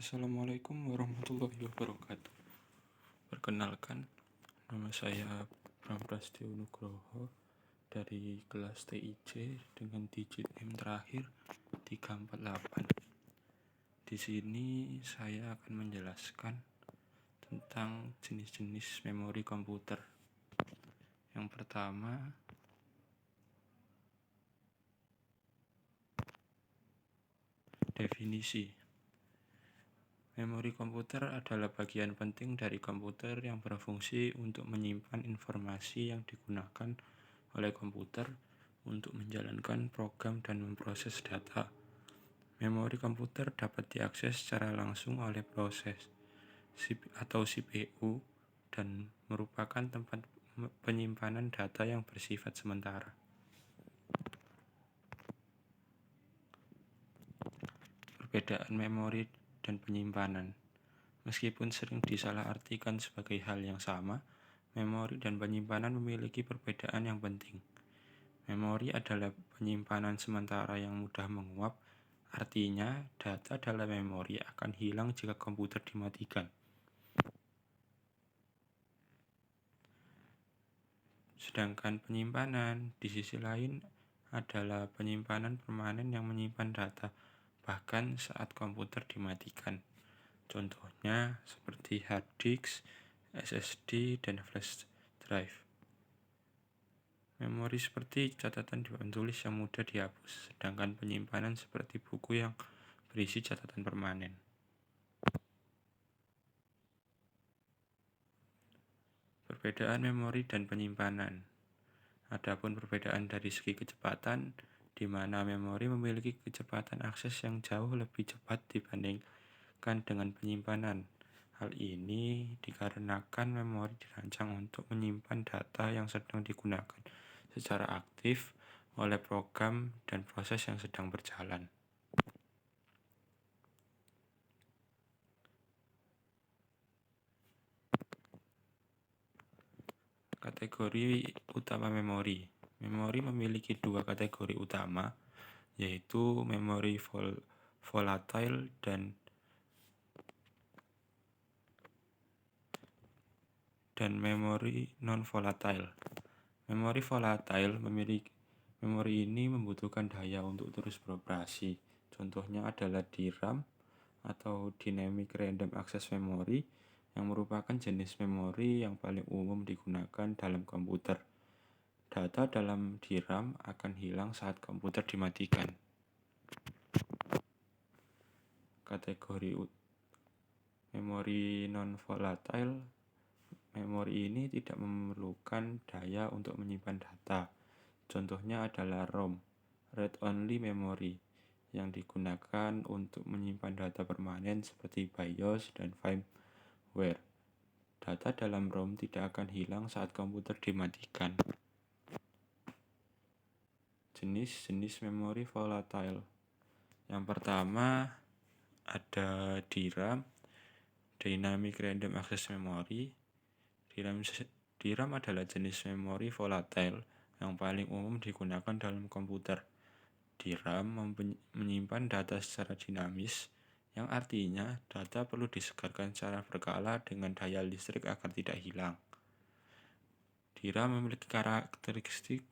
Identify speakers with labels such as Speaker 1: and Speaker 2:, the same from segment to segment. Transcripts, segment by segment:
Speaker 1: Assalamualaikum warahmatullahi wabarakatuh. Perkenalkan, nama saya Pramprastyo Nugroho dari kelas TIC dengan digit NIM terakhir 348. Di sini saya akan menjelaskan tentang jenis-jenis memori komputer. Yang pertama, definisi. Memori komputer adalah bagian penting dari komputer yang berfungsi untuk menyimpan informasi yang digunakan oleh komputer untuk menjalankan program dan memproses data. Memori komputer dapat diakses secara langsung oleh proses atau CPU dan merupakan tempat penyimpanan data yang bersifat sementara. Perbedaan memori dan penyimpanan. Meskipun sering disalahartikan sebagai hal yang sama, memori dan penyimpanan memiliki perbedaan yang penting. Memori adalah penyimpanan sementara yang mudah menguap, artinya data dalam memori akan hilang jika komputer dimatikan. Sedangkan penyimpanan di sisi lain adalah penyimpanan permanen yang menyimpan data bahkan saat komputer dimatikan. Contohnya seperti hard disk, SSD, dan flash drive. Memori seperti catatan di papan tulis yang mudah dihapus, sedangkan penyimpanan seperti buku yang berisi catatan permanen. Perbedaan memori dan penyimpanan. Adapun perbedaan dari segi kecepatan, di mana memori memiliki kecepatan akses yang jauh lebih cepat dibandingkan dengan penyimpanan. Hal ini dikarenakan memori dirancang untuk menyimpan data yang sedang digunakan secara aktif oleh program dan proses yang sedang berjalan. Kategori utama memori. Memori memiliki dua kategori utama, yaitu memori volatile dan memori non-volatile. Memori volatile memori ini membutuhkan daya untuk terus beroperasi. Contohnya adalah DRAM atau Dynamic Random Access Memory yang merupakan jenis memori yang paling umum digunakan dalam komputer. Data dalam DRAM akan hilang saat komputer dimatikan. Kategori memori non-volatile. Memori ini tidak memerlukan daya untuk menyimpan data. Contohnya adalah ROM, Read Only Memory, yang digunakan untuk menyimpan data permanen seperti BIOS dan firmware. Data dalam ROM tidak akan hilang saat komputer dimatikan. Jenis-jenis memori volatile. Yang pertama ada DRAM, Dynamic Random Access Memory. DRAM adalah jenis memori volatile yang paling umum digunakan dalam komputer. DRAM menyimpan data secara dinamis, yang artinya data perlu disegarkan secara berkala dengan daya listrik agar tidak hilang. DRAM memiliki karakteristik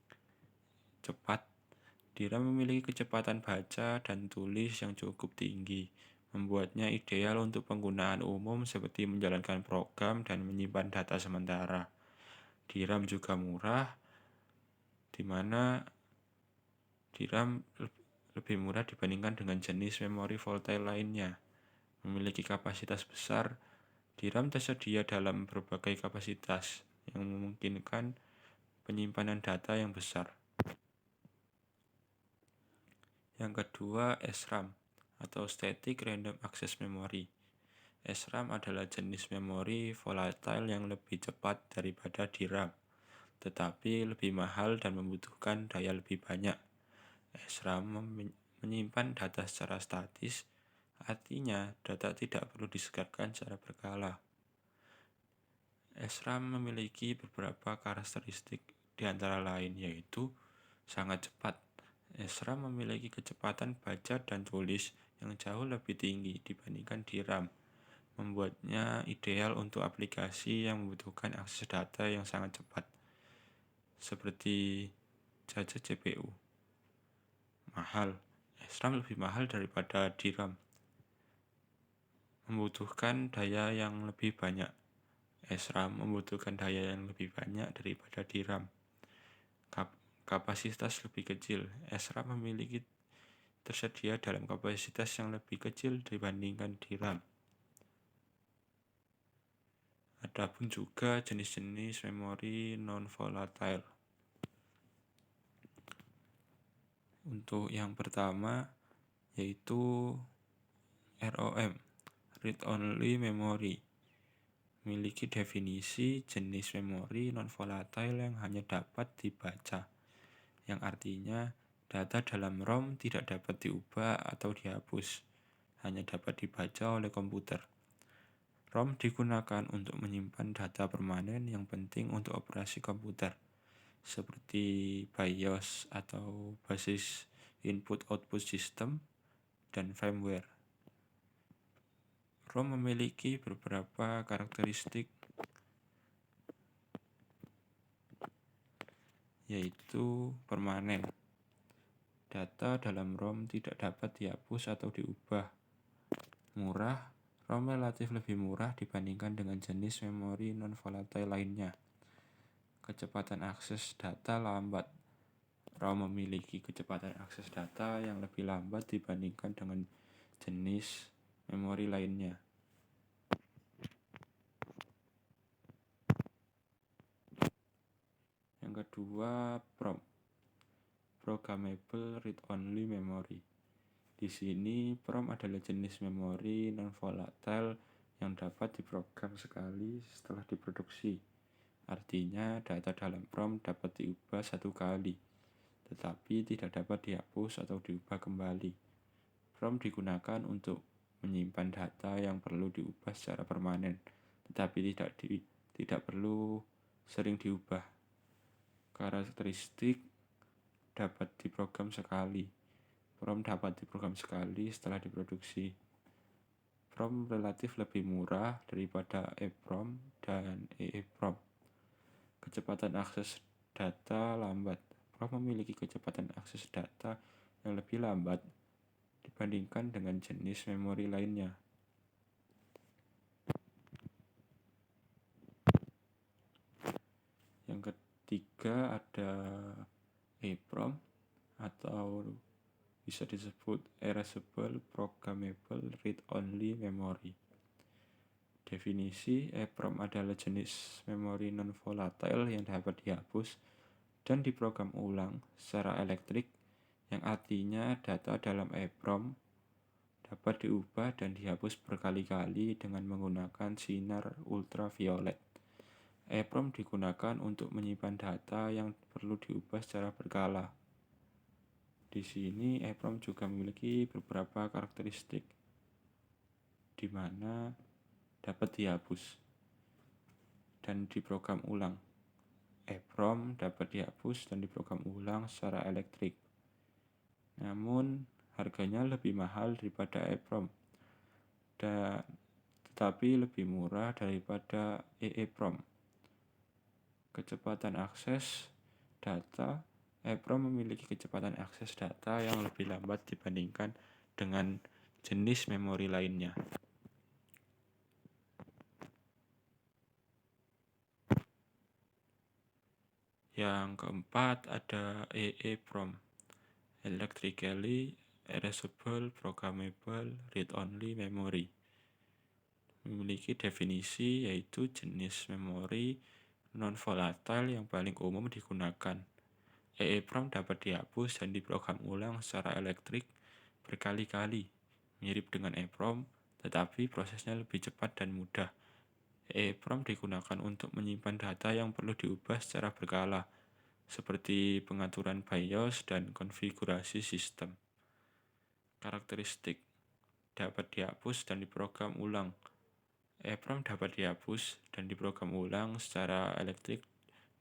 Speaker 1: cepat. DRAM memiliki kecepatan baca dan tulis yang cukup tinggi, membuatnya ideal untuk penggunaan umum seperti menjalankan program dan menyimpan data sementara. DRAM juga murah, di mana DRAM lebih murah dibandingkan dengan jenis memori volatile lainnya. Memiliki kapasitas besar, DRAM tersedia dalam berbagai kapasitas yang memungkinkan penyimpanan data yang besar. Yang kedua, SRAM atau Static Random Access Memory. SRAM adalah jenis memori volatile yang lebih cepat daripada DRAM, tetapi lebih mahal dan membutuhkan daya lebih banyak. SRAM menyimpan data secara statis, artinya data tidak perlu disegarkan secara berkala. SRAM memiliki beberapa karakteristik di antara lain, yaitu sangat cepat. SRAM memiliki kecepatan baca dan tulis yang jauh lebih tinggi dibandingkan DRAM, membuatnya ideal untuk aplikasi yang membutuhkan akses data yang sangat cepat, seperti jajah CPU. Mahal. SRAM lebih mahal daripada DRAM, membutuhkan daya yang lebih banyak. SRAM membutuhkan daya yang lebih banyak daripada DRAM. Kapasitas lebih kecil. SRAM memiliki tersedia dalam kapasitas yang lebih kecil dibandingkan DRAM. Adapun juga jenis-jenis memori non-volatile. Untuk yang pertama yaitu ROM, Read Only Memory. Memiliki definisi jenis memori non-volatile yang hanya dapat dibaca, yang artinya data dalam ROM tidak dapat diubah atau dihapus, hanya dapat dibaca oleh komputer. ROM digunakan untuk menyimpan data permanen yang penting untuk operasi komputer, seperti BIOS atau basis input-output system dan firmware. ROM memiliki beberapa karakteristik, yaitu permanen. Data dalam ROM tidak dapat dihapus atau diubah. Murah. ROM relatif lebih murah dibandingkan dengan jenis memori non-volatile lainnya. Kecepatan akses data lambat. ROM memiliki kecepatan akses data yang lebih lambat dibandingkan dengan jenis memori lainnya. Yang kedua, PROM, Programmable Read Only Memory. Di sini PROM adalah jenis memori non-volatile yang dapat diprogram sekali setelah diproduksi. Artinya data dalam PROM dapat diubah satu kali, tetapi tidak dapat dihapus atau diubah kembali. PROM digunakan untuk menyimpan data yang perlu diubah secara permanen, tetapi tidak perlu sering diubah. Karakteristik dapat diprogram sekali. PROM dapat diprogram sekali setelah diproduksi. PROM relatif lebih murah daripada EEPROM dan EEPROM. Kecepatan akses data lambat. PROM memiliki kecepatan akses data yang lebih lambat dibandingkan dengan jenis memori lainnya. Yang ketiga ada EEPROM atau bisa disebut Erasable Programmable Read Only Memory. Definisi EEPROM adalah jenis memori non-volatile yang dapat dihapus dan diprogram ulang secara elektrik, yang artinya data dalam EEPROM dapat diubah dan dihapus berkali-kali dengan menggunakan sinar ultraviolet. EEPROM digunakan untuk menyimpan data yang perlu diubah secara berkala. Di sini EEPROM juga memiliki beberapa karakteristik, di mana dapat dihapus dan diprogram ulang. EEPROM dapat dihapus dan diprogram ulang secara elektrik. Namun harganya lebih mahal daripada EEPROM, tetapi lebih murah daripada EEPROM. Kecepatan akses data. EEPROM memiliki kecepatan akses data yang lebih lambat dibandingkan dengan jenis memori lainnya. Yang keempat ada EEPROM, Electrically Erasable Programmable Read Only Memory. Memiliki definisi yaitu jenis memori non-volatile yang paling umum digunakan. EEPROM dapat dihapus dan diprogram ulang secara elektrik berkali-kali, mirip dengan EEPROM, tetapi prosesnya lebih cepat dan mudah. EEPROM digunakan untuk menyimpan data yang perlu diubah secara berkala, seperti pengaturan BIOS dan konfigurasi sistem. Karakteristik dapat dihapus dan diprogram ulang. EEPROM dapat dihapus dan diprogram ulang secara elektrik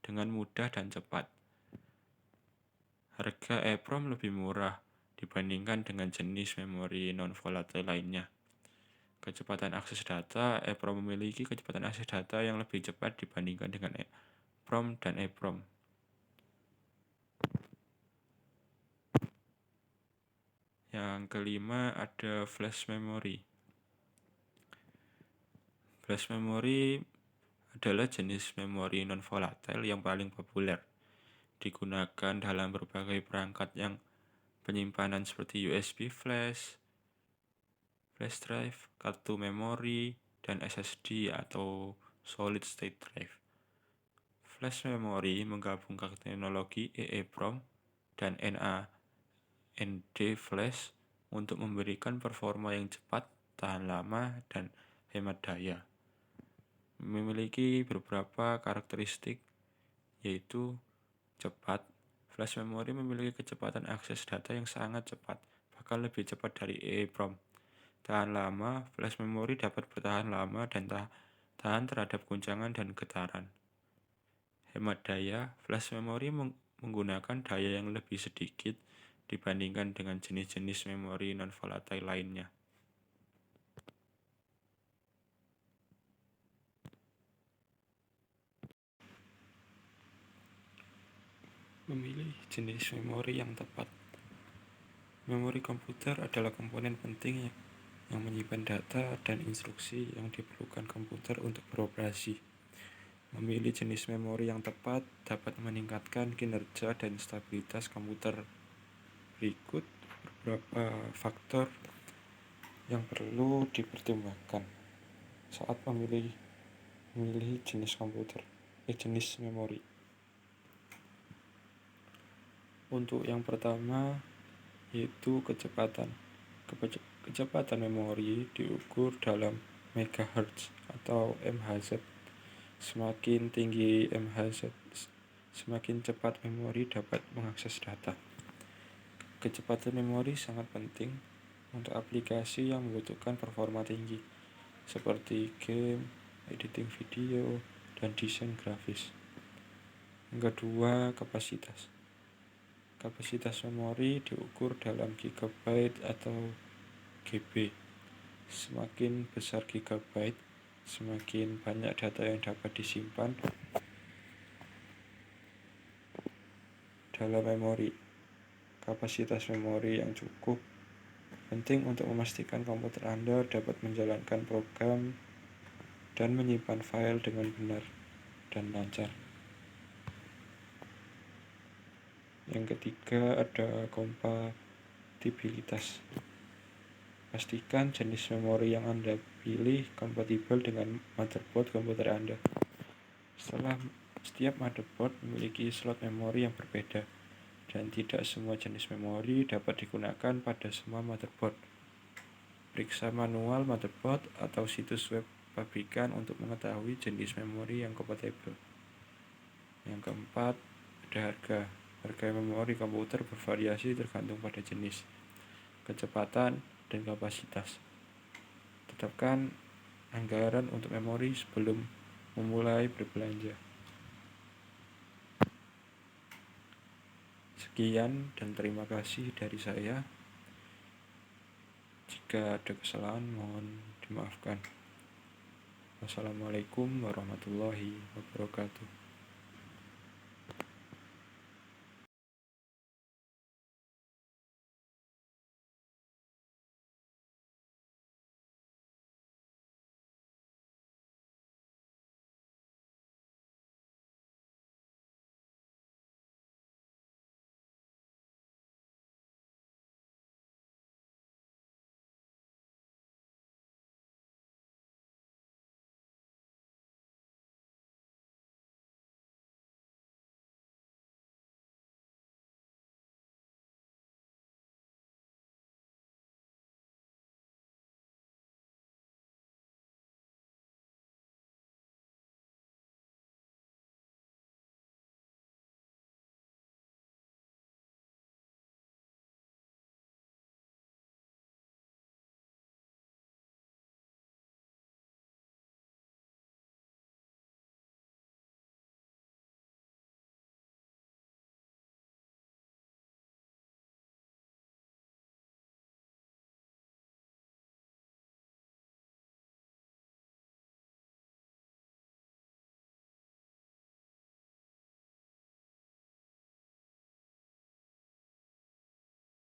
Speaker 1: dengan mudah dan cepat. Harga EEPROM lebih murah dibandingkan dengan jenis memori non-volatile lainnya. Kecepatan akses data, EEPROM memiliki kecepatan akses data yang lebih cepat dibandingkan dengan EEPROM dan EEPROM. Yang kelima ada flash memory. Flash memory adalah jenis memori non-volatile yang paling populer. Digunakan dalam berbagai perangkat yang penyimpanan seperti USB flash, flash drive, kartu memori, dan SSD atau solid state drive. Flash memory menggabungkan teknologi EEPROM dan NAND flash untuk memberikan performa yang cepat, tahan lama, dan hemat daya. Memiliki beberapa karakteristik, yaitu cepat. Flash memory memiliki kecepatan akses data yang sangat cepat, bahkan lebih cepat dari EEPROM. Tahan lama, flash memory dapat bertahan lama dan tahan terhadap guncangan dan getaran. Hemat daya, flash memory menggunakan daya yang lebih sedikit dibandingkan dengan jenis-jenis memori non-volatile lainnya. Memilih jenis memori yang tepat. Memori komputer adalah komponen penting yang menyimpan data dan instruksi yang diperlukan komputer untuk beroperasi. Memilih jenis memori yang tepat dapat meningkatkan kinerja dan stabilitas komputer. Berikut beberapa faktor yang perlu dipertimbangkan saat memilih jenis jenis memori. Untuk yang pertama yaitu kecepatan. Kecepatan memori diukur dalam megahertz atau MHz. Semakin tinggi MHz, semakin cepat memori dapat mengakses data. Kecepatan memori sangat penting untuk aplikasi yang membutuhkan performa tinggi, seperti game, editing video, dan desain grafis. Yang kedua, kapasitas. Kapasitas memori diukur dalam gigabyte atau GB. Semakin besar gigabyte, semakin banyak data yang dapat disimpan dalam memori. Kapasitas memori yang cukup penting untuk memastikan komputer Anda dapat menjalankan program dan menyimpan file dengan benar dan lancar. Yang ketiga ada kompatibilitas. Pastikan jenis memori yang Anda pilih kompatibel dengan motherboard komputer Anda. Setiap motherboard memiliki slot memori yang berbeda, dan tidak semua jenis memori dapat digunakan pada semua motherboard. Periksa manual motherboard atau situs web pabrikan untuk mengetahui jenis memori yang kompatibel. Yang keempat, ada harga. Harga memori komputer bervariasi tergantung pada jenis, kecepatan, dan kapasitas. Tetapkan anggaran untuk memori sebelum memulai berbelanja. Sekian dan terima kasih dari saya. Jika ada kesalahan mohon dimaafkan. Wassalamualaikum warahmatullahi wabarakatuh.